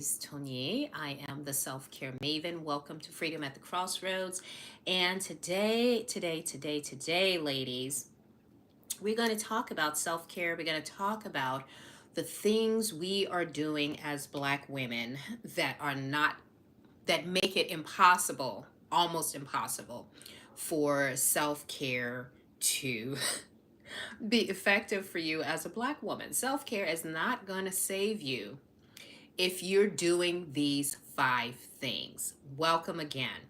is Tony. I am the self-care maven. Welcome to Freedom at the Crossroads. And today, ladies, we're going to talk about self-care. We're going to talk about the things we are doing as Black women that make it impossible, almost impossible, for self-care to be effective for you as a Black woman. Self-care is not going to save you if you're doing these 5 things. Welcome again.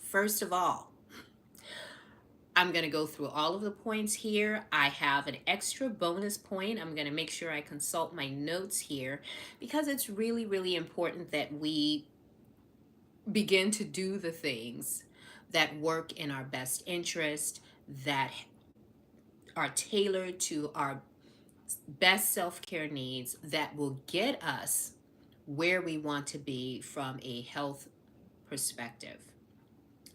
First of all, I'm going to go through all of the points here. I have an extra bonus point. I'm going to make sure I consult my notes here because it's really, really important that we begin to do the things that work in our best interest, that are tailored to our best self care needs, that will get us where we want to be from a health perspective.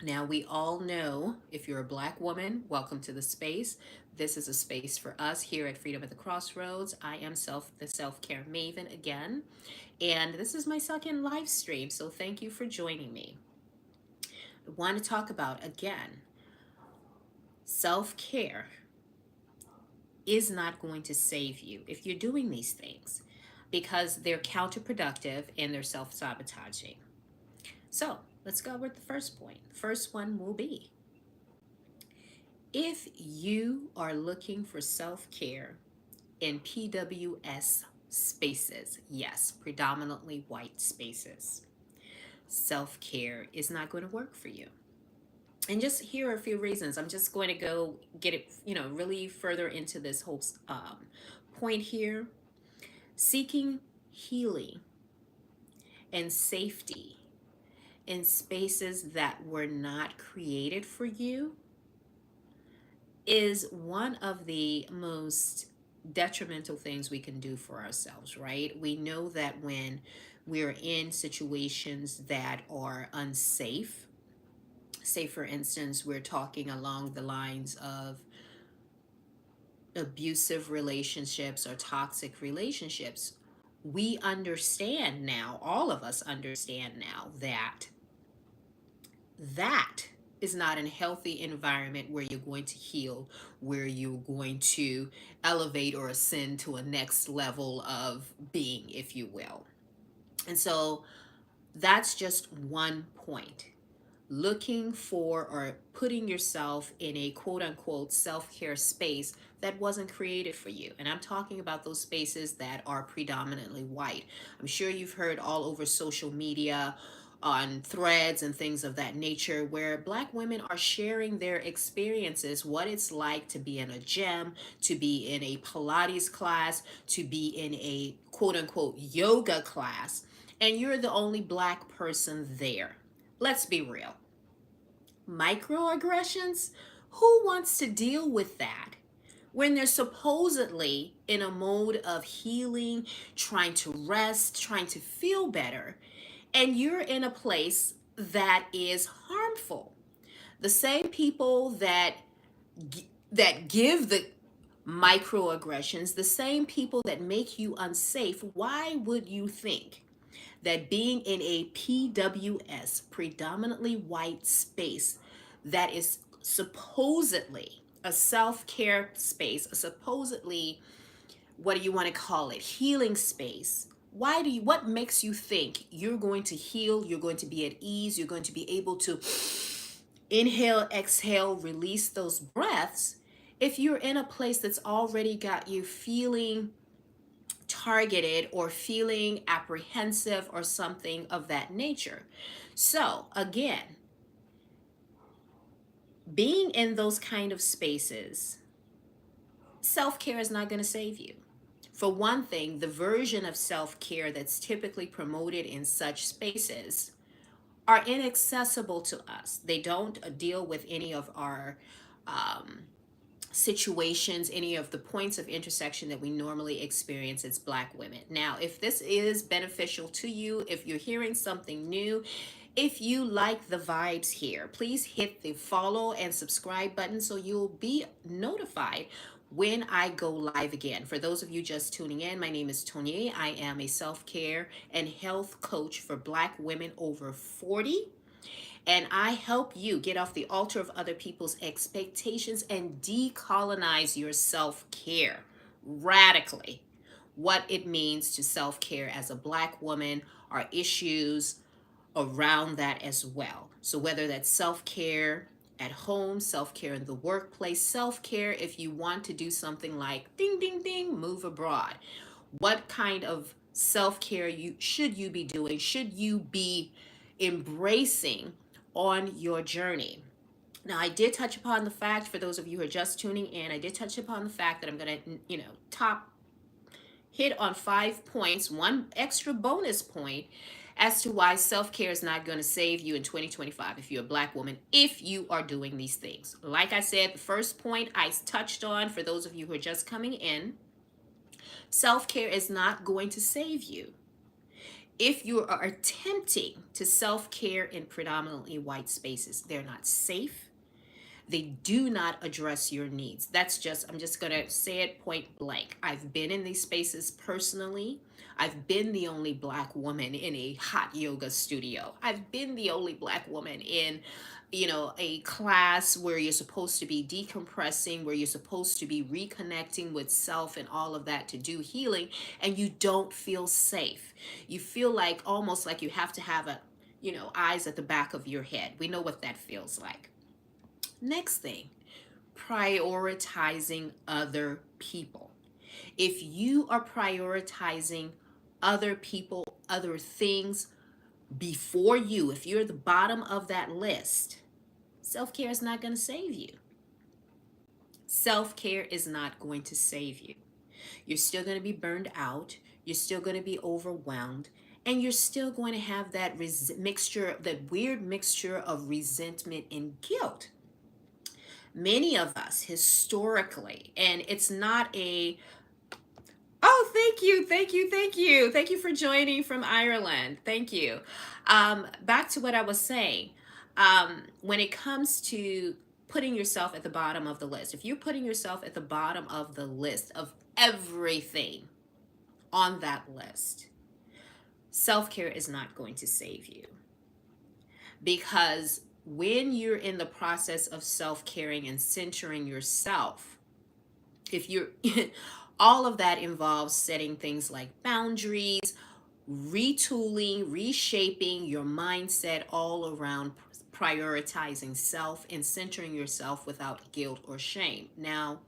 Now, we all know if you're a Black woman, welcome to the space. This is a space for us here at Freedom at the Crossroads. I am the self care maven again, and this is my second live stream, so thank you for joining me. I want to talk about again self care is not going to save you if you're doing these things because they're counterproductive and they're self sabotaging. So let's go with the first point. First one will be if you are looking for self care in PWS spaces, yes, predominantly white spaces, self care is not going to work for you. And just here are a few reasons. I'm just going to go get it, really further into this whole point here. Seeking healing and safety in spaces that were not created for you is one of the most detrimental things we can do for ourselves, right? We know that when we're in situations that are unsafe, say for instance, we're talking along the lines of abusive relationships or toxic relationships, we understand now, all of us understand now, that is not a healthy environment where you're going to heal, where you're going to elevate or ascend to a next level of being, if you will. And so that's just one point. Looking for or putting yourself in a quote unquote self care space that wasn't created for you. And I'm talking about those spaces that are predominantly white. I'm sure you've heard all over social media, on threads and things of that nature, where Black women are sharing their experiences, what it's like to be in a gym, to be in a Pilates class, to be in a quote unquote yoga class, and you're the only Black person there. Let's be real. Microaggressions? Who wants to deal with that when they're supposedly in a mode of healing, trying to rest, trying to feel better, and you're in a place that is harmful? The same people that give the microaggressions, the same people that make you unsafe, why would you think that being in a PWS, predominantly white space, that is supposedly a self care space, a supposedly, what do you want to call it, healing space? What makes you think you're going to heal, you're going to be at ease, you're going to be able to inhale, exhale, release those breaths if you're in a place that's already got you feeling targeted or feeling apprehensive or something of that nature? So, again, being in those kind of spaces, self care is not going to save you. For one thing, the version of self care that's typically promoted in such spaces are inaccessible to us. They don't deal with any of our situations, any of the points of intersection that we normally experience as Black women. Now, if this is beneficial to you, if you're hearing something new, if you like the vibes here, please hit the follow and subscribe button so you'll be notified when I go live again. For those of you just tuning in, my name is Tony. I am a self care and health coach for Black women over 40. And I help you get off the altar of other people's expectations and decolonize your self care radically. What it means to self care as a Black woman, our issues around that as well. So, whether that's self care at home, self care in the workplace, self care if you want to do something like ding, ding, ding, move abroad. What kind of self care should you be doing? Should you be embracing on your journey? Now, I did touch upon the fact, for those of you who are just tuning in, I did touch upon the fact that I'm going to, top hit on 5 points, one extra bonus point as to why self care is not going to save you in 2025 if you're a Black woman, if you are doing these things. Like I said, the first point I touched on, for those of you who are just coming in, self care is not going to save you. If you are attempting to self care in predominantly white spaces, they're not safe. They do not address your needs. I'm just going to say it point blank. I've been in these spaces personally. I've been the only Black woman in a hot yoga studio. I've been the only Black woman in, a class where you're supposed to be decompressing, where you're supposed to be reconnecting with self and all of that to do healing, and you don't feel safe. You feel like almost like you have to have eyes at the back of your head. We know what that feels like. Next thing, prioritizing other people. If you are prioritizing other people, other things before you, if you're at the bottom of that list, self care is not going to save you. Self care is not going to save you. You're still going to be burned out. You're still going to be overwhelmed. And you're still going to have that that weird mixture of resentment and guilt. Many of us historically, and it's not a, oh, thank you, thank you, thank you. Thank you for joining from Ireland. Thank you. Back to what I was saying. When it comes to putting yourself at the bottom of the list, if you're putting yourself at the bottom of the list of everything on that list, self care is not going to save you. Because when you're in the process of self-caring and centering yourself, if you're all of that involves setting things like boundaries, retooling, reshaping your mindset all around prioritizing self and centering yourself without guilt or shame. Now,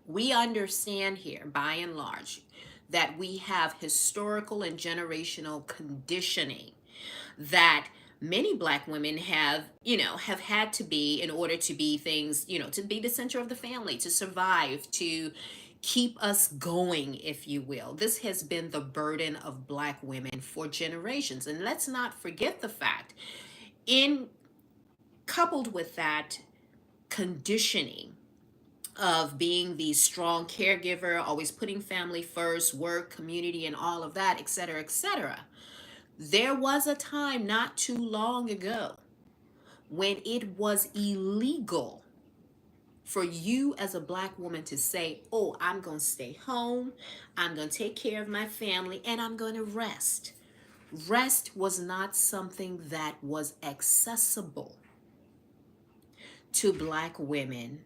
we understand here, by and large, that we have historical and generational conditioning that many Black women have had to be in order to be things, to be the center of the family, to survive, to keep us going, if you will. This has been the burden of Black women for generations. And let's not forget the fact, in coupled with that conditioning of being the strong caregiver, always putting family first, work, community, and all of that, etc., etc. There was a time not too long ago when it was illegal for you as a Black woman to say, oh, I'm going to stay home, I'm going to take care of my family, and I'm going to rest. Rest was not something that was accessible to Black women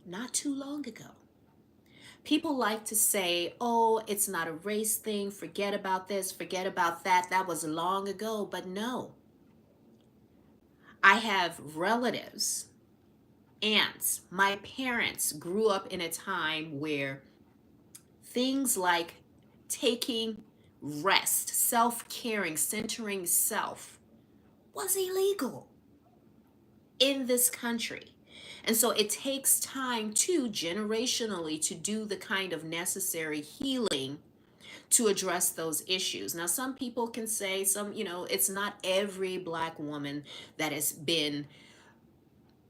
not too long ago. People like to say, oh, it's not a race thing, forget about this, forget about that, that was long ago. But no. I have relatives, aunts, my parents grew up in a time where things like taking rest, self-caring, centering self was illegal in this country. And so it takes time too, generationally, to do the kind of necessary healing to address those issues. Now, some people can say it's not every Black woman that has been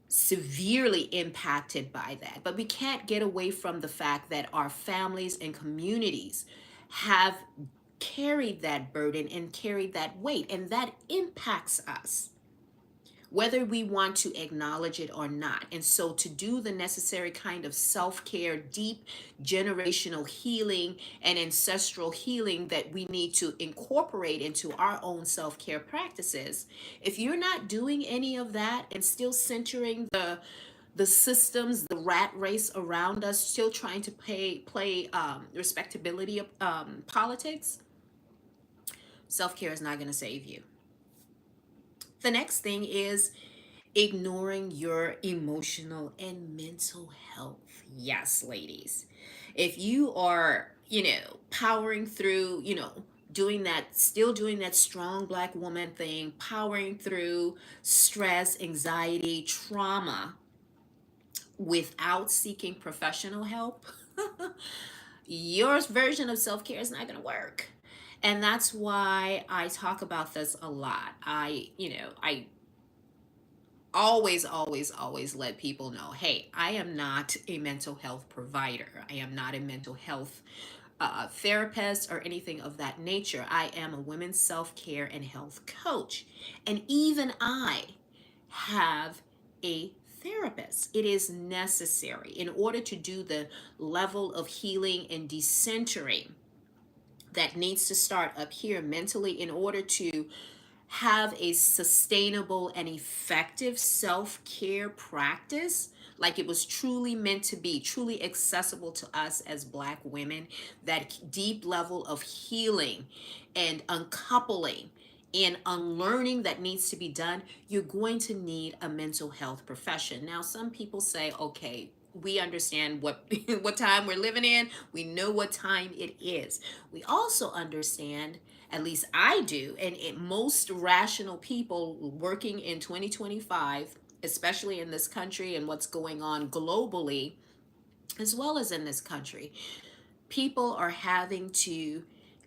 severely impacted by that. But we can't get away from the fact that our families and communities have carried that burden and carried that weight, and that impacts us. whether we want to acknowledge it or not. And so, to do the necessary kind of self care, deep generational healing, and ancestral healing that we need to incorporate into our own self care practices, if you're not doing any of that and still centering the systems, the rat race around us, still trying to play respectability politics, self care is not going to save you. The next thing is ignoring your emotional and mental health. Yes, ladies. If you are, powering through, doing that, still doing that strong black woman thing, powering through stress, anxiety, trauma without seeking professional help, your version of self care is not going to work. And that's why I talk about this a lot. I always let people know, hey, I am not a mental health provider. I am not a mental health therapist or anything of that nature. I am a women's self-care and health coach. And even I have a therapist. It is necessary in order to do the level of healing and decentering that needs to start up here mentally in order to have a sustainable and effective self care practice, like it was truly meant to be, truly accessible to us as Black women, that deep level of healing and uncoupling and unlearning that needs to be done, you're going to need a mental health profession. Now, some people say, okay, we understand what what time we're living in. We know what time it is. We also understand, at least I do, and most rational people working in 2025, especially in this country and what's going on globally, as well as in this country, people are having to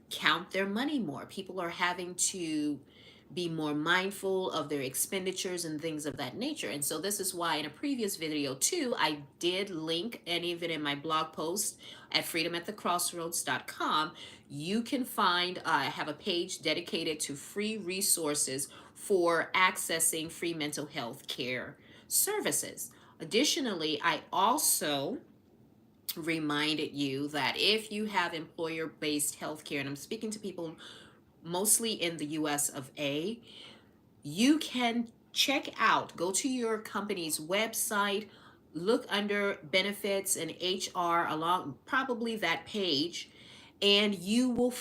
count their money more. People are having to be more mindful of their expenditures and things of that nature. And so this is why in a previous video too, I did link any of it in my blog post at freedomatthecrossroads.com. You can find, I have a page dedicated to free resources for accessing free mental health care services. Additionally, I also reminded you that if you have employer-based healthcare, and I'm speaking to people mostly in the US of A, you can check out, go to your company's website, look under benefits and HR along probably that page, and you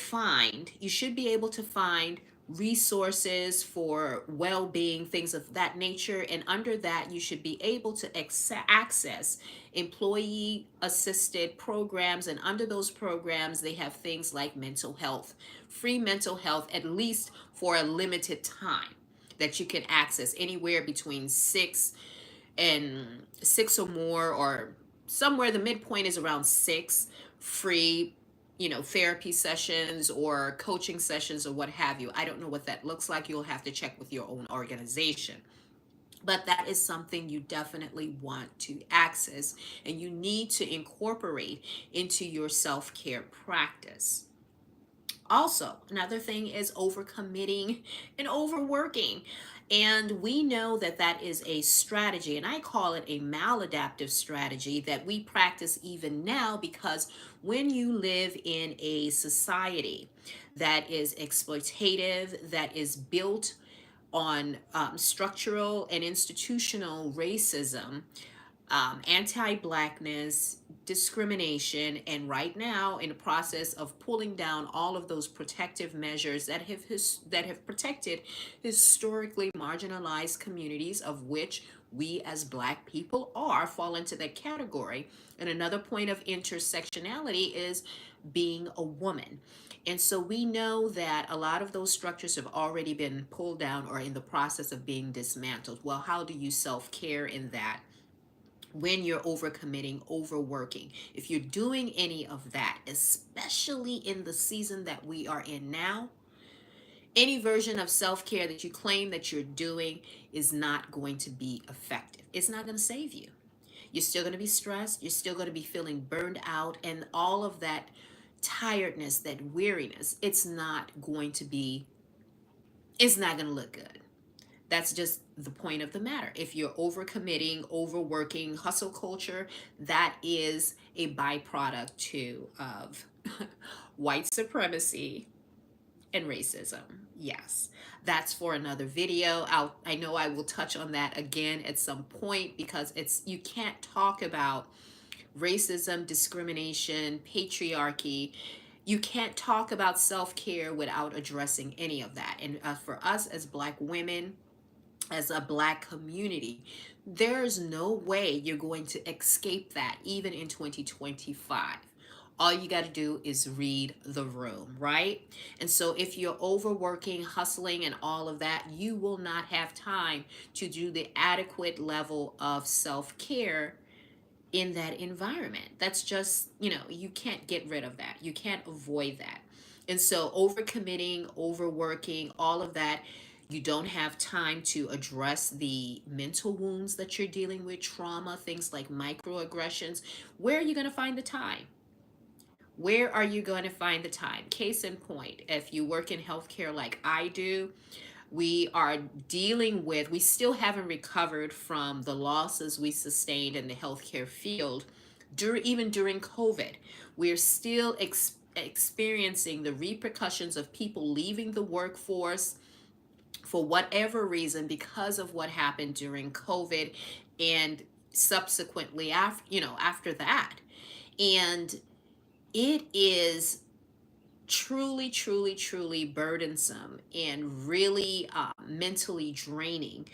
should be able to find resources for well-being, things of that nature. And under that, you should be able to access employee assisted programs. And under those programs, they have things like mental health, free mental health, at least for a limited time, that you can access anywhere between six or more, or somewhere the midpoint is around six free, therapy sessions or coaching sessions or what have you. I don't know what that looks like. You'll have to check with your own organization. But that is something you definitely want to access and you need to incorporate into your self-care practice. Also, another thing is overcommitting and overworking. And we know that that is a strategy, and I call it a maladaptive strategy that we practice even now, because when you live in a society that is exploitative, that is built on structural and institutional racism, anti-blackness, discrimination, and right now in the process of pulling down all of those protective measures that have protected historically marginalized communities, of which we as Black people fall into that category. And another point of intersectionality is being a woman. And so we know that a lot of those structures have already been pulled down or in the process of being dismantled. Well, how do you self-care in that? When you're overcommitting, overworking, if you're doing any of that, especially in the season that we are in now, any version of self-care that you claim that you're doing is not going to be effective. It's not going to save you. You're still going to be stressed. You're still going to be feeling burned out, and all of that tiredness, that weariness, it's not going to look good. That's just the point of the matter. If you're overcommitting, overworking, hustle culture, that is a byproduct too of white supremacy and racism. Yes, that's for another video. I know I will touch on that again at some point, because it's, you can't talk about racism, discrimination, patriarchy. You can't talk about self-care without addressing any of that. And for us as Black women, as a Black community, there's no way you're going to escape that even in 2025. All you got to do is read the room, right? And so if you're overworking, hustling, and all of that, you will not have time to do the adequate level of self-care in that environment. That's just, you can't get rid of that. You can't avoid that. And so overcommitting, overworking, all of that, you don't have time to address the mental wounds that you're dealing with, trauma, things like microaggressions. Where are you going to find the time? Where are you going to find the time? Case in point, if you work in healthcare like I do, we are dealing with, we still haven't recovered from the losses we sustained in the healthcare field even during COVID. We're still experiencing the repercussions of people leaving the workforce for whatever reason because of what happened during COVID and subsequently after that. And it is truly, truly, truly burdensome and really mentally draining.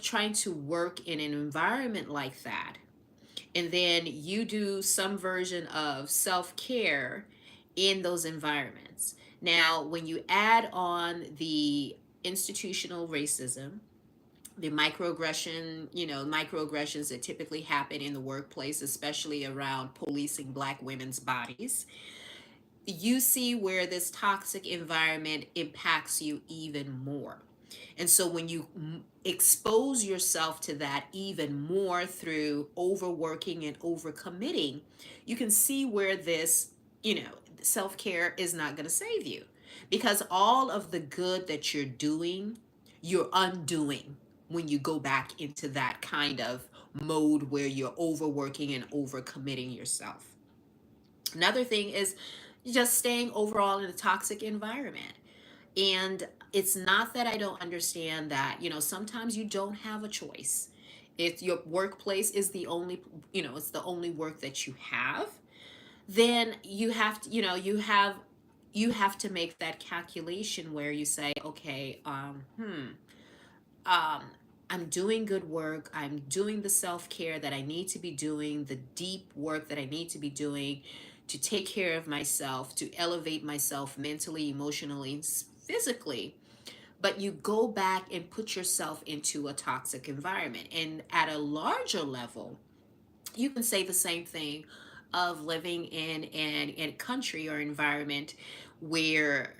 Trying to work in an environment like that, and then you do some version of self care in those environments. Now, when you add on the institutional racism, the microaggressions that typically happen in the workplace, especially around policing Black women's bodies, you see where this toxic environment impacts you even more. And so when you expose yourself to that even more through overworking and overcommitting, you can see where this, self care is not going to save you, because all of the good that you're doing, you're undoing when you go back into that kind of mode where you're overworking and overcommitting yourself. Another thing is just staying overall in a toxic environment. And it's not that I don't understand that, sometimes you don't have a choice. If your workplace is the only, it's the only work that you have, then you have to, you have to make that calculation where you say, okay, um, I'm doing good work. I'm doing the self care that I need to be doing, the deep work that I need to be doing to take care of myself, to elevate myself mentally, emotionally, physically. But you go back and put yourself into a toxic environment. And at a larger level, you can say the same thing of living in a country or environment where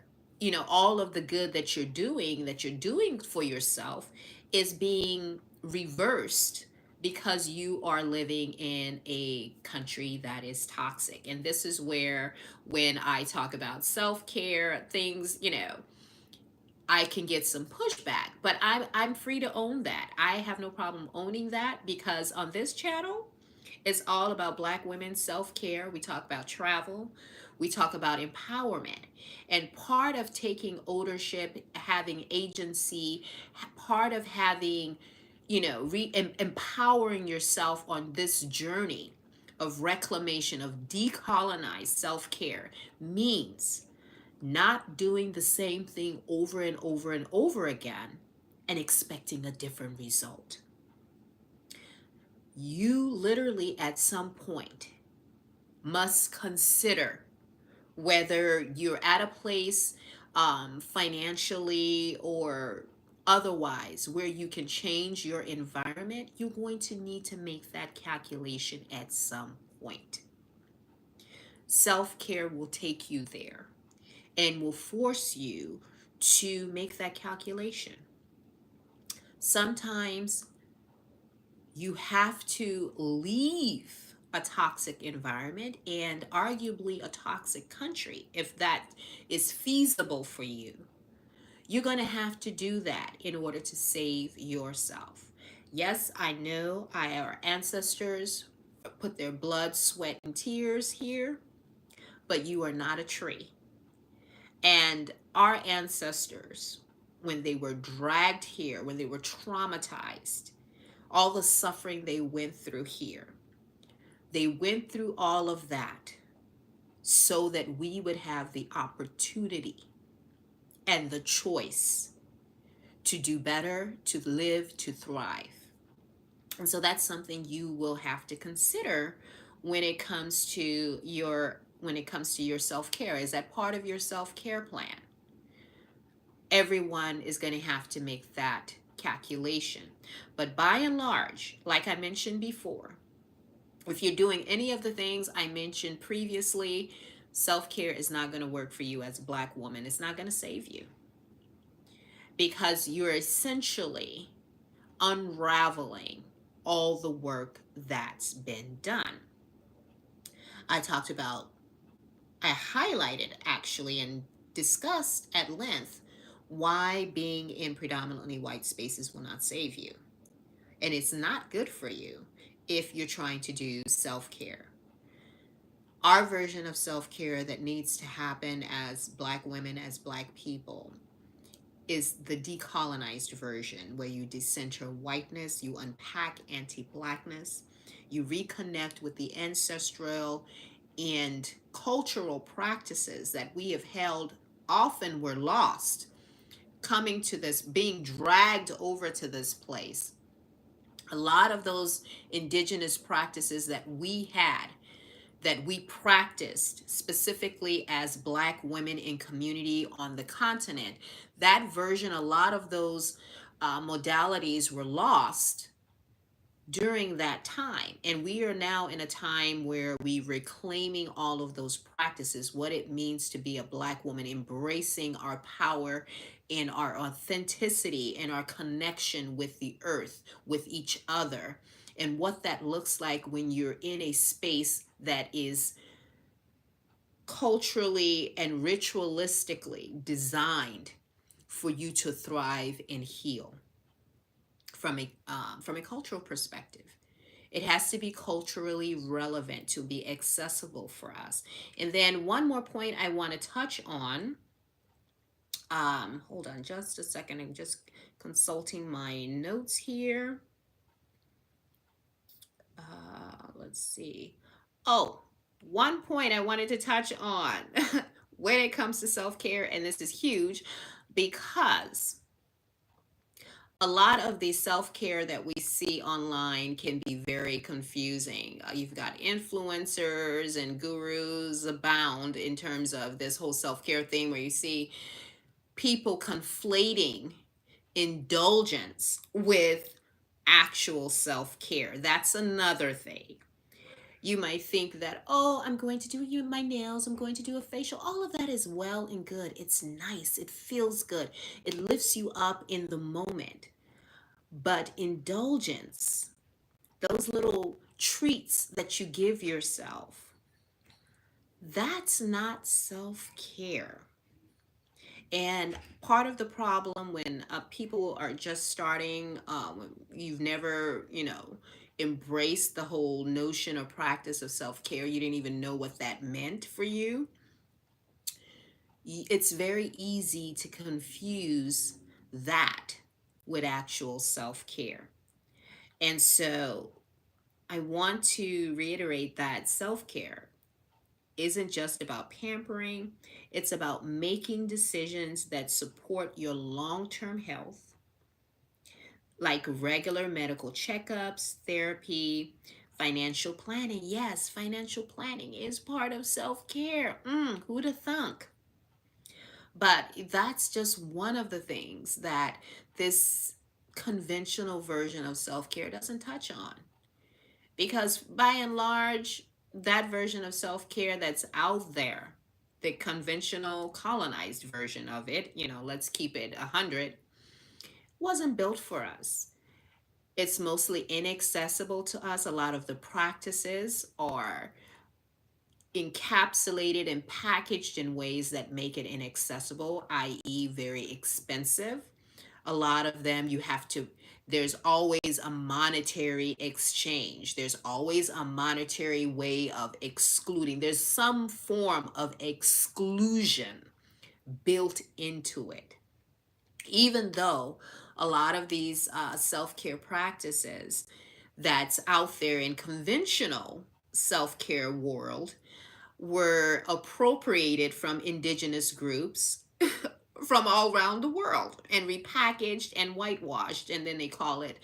all of the good that you're doing for yourself is being reversed because you are living in a country that is toxic. And this is where, when I talk about self-care things, I can get some pushback, but I'm free to own that. I have no problem owning that, because on this channel, it's all about Black women self-care. We talk about travel, we talk about empowerment. And part of taking ownership, having agency, part of having, empowering yourself on this journey of reclamation, of decolonized self-care, means not doing the same thing over and over and over again and expecting a different result. You literally, at some point, must consider whether you're at a place, financially or otherwise, where you can change your environment. You're going to need to make that calculation at some point. Self care will take you there and will force you to make that calculation. Sometimes you have to leave a toxic environment and arguably a toxic country if that is feasible for you. You're going to have to do that in order to save yourself. Yes, I know our ancestors put their blood, sweat, and tears here, but you are not a tree. And our ancestors, when they were dragged here, when they were traumatized, all the suffering they went through here, they went through all of that so that we would have the opportunity and the choice to do better, to live, to thrive. And so that's something you will have to consider when it comes to your self-care. Is that part of your self-care plan? Everyone is going to have to make that calculation. But by and large, like I mentioned before, if you're doing any of the things I mentioned previously, self-care is not going to work for you as a Black woman. It's not going to save you, because you're essentially unraveling all the work that's been done. I talked about, I highlighted actually and discussed at length why being in predominantly white spaces will not save you. And it's not good for you if you're trying to do self care. Our version of self care that needs to happen as Black women, as Black people, is the decolonized version, where you decenter whiteness, you unpack anti Blackness, you reconnect with the ancestral and cultural practices that we have held, often were lost, coming to this, being dragged over to this place. A lot of those indigenous practices that we had, that we practiced specifically as Black women in community on the continent, that version, a lot of those modalities were lost during that time. And we are now in a time where we reclaiming all of those practices, what it means to be a Black woman, embracing our power in our authenticity and our connection with the earth, with each other, and what that looks like when you're in a space that is culturally and ritualistically designed for you to thrive and heal from a cultural perspective. It has to be culturally relevant to be accessible for us. And then one more point I want to touch on. Hold on just a second. I'm just consulting my notes here. Let's see. Oh, one point I wanted to touch on when it comes to self care, and this is huge because a lot of the self care that we see online can be very confusing. You've got influencers and gurus abound in terms of this whole self care thing, where you see people conflating indulgence with actual self care. That's another thing. You might think that, oh, I'm going to do my nails, I'm going to do a facial. All of that is well and good. It's nice, it feels good, it lifts you up in the moment. But indulgence, those little treats that you give yourself, that's not self care. And part of the problem when people are just starting, you've never, embraced the whole notion or practice of self care, you didn't even know what that meant for you. It's very easy to confuse that with actual self care. And so I want to reiterate that self care isn't just about pampering, it's about making decisions that support your long term health, like regular medical checkups, therapy, financial planning. Yes, financial planning is part of self care. Who'd have thunk? But that's just one of the things that this conventional version of self care doesn't touch on. Because by and large, that version of self care that's out there, the conventional colonized version of it, let's keep it 100, wasn't built for us. It's mostly inaccessible to us. A lot of the practices are encapsulated and packaged in ways that make it inaccessible, i.e., very expensive. A lot of them you have to, there's always a monetary exchange, there's always a monetary way of excluding, there's some form of exclusion built into it. Even though a lot of these self-care practices that's out there in conventional self-care world were appropriated from indigenous groups from all around the world and repackaged and whitewashed, and then they call it,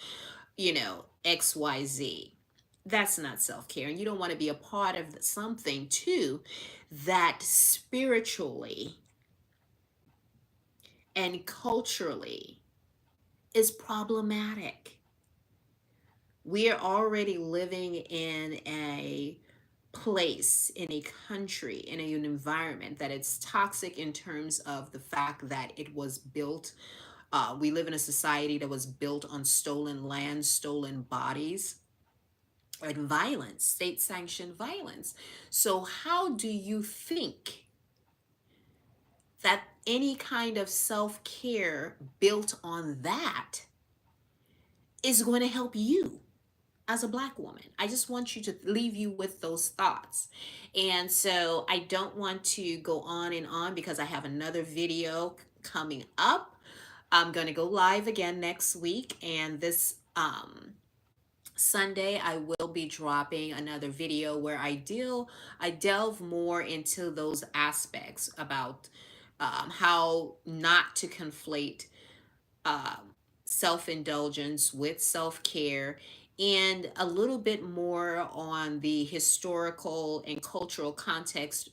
XYZ. That's not self-care, and you don't want to be a part of something too that spiritually and culturally is problematic. We are already living in a place, in a country, in an environment that it's toxic in terms of the fact that it was built. We live in a society that was built on stolen land, stolen bodies, and violence, state sanctioned violence. So, how do you think that any kind of self care built on that is going to help you as a black woman? I just want you to leave you with those thoughts. And so I don't want to go on and on because I have another video coming up. I'm going to go live again next week, and this Sunday I will be dropping another video where I delve more into those aspects about how not to conflate self indulgence with self care, and a little bit more on the historical and cultural context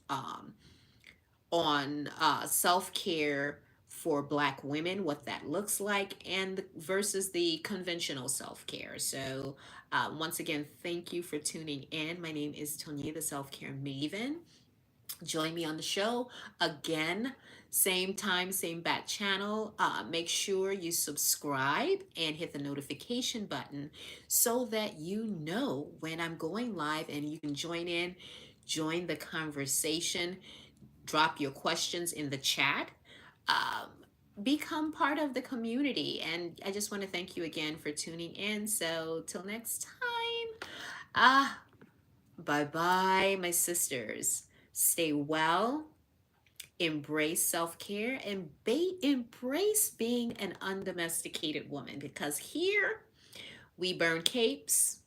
on self care for Black women, what that looks like, and versus the conventional self care. So, once again, thank you for tuning in. My name is Tonya, the Self Care Maven. Join me on the show again, same time, same bat channel. Make sure you subscribe and hit the notification button so that you know when I'm going live, and you can join the conversation, drop your questions in the chat. Um, Become part of the community. And I just want to thank you again for tuning in. So, till next time, ah, bye bye, my sisters. Stay well, embrace self care, and embrace being an undomesticated woman, because here we burn capes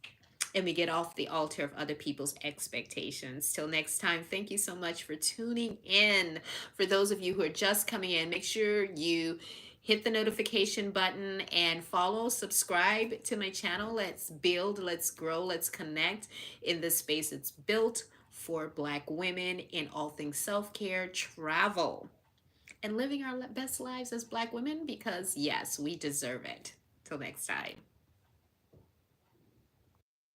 and we get off the altar of other people's expectations. Till next time, thank you so much for tuning in. For those of you who are just coming in, make sure you hit the notification button and follow, subscribe to my channel. Let's build, let's grow, let's connect in this space. It's built for Black women in all things self-care, travel, and living our best lives as Black women, because yes, we deserve it. Till next time.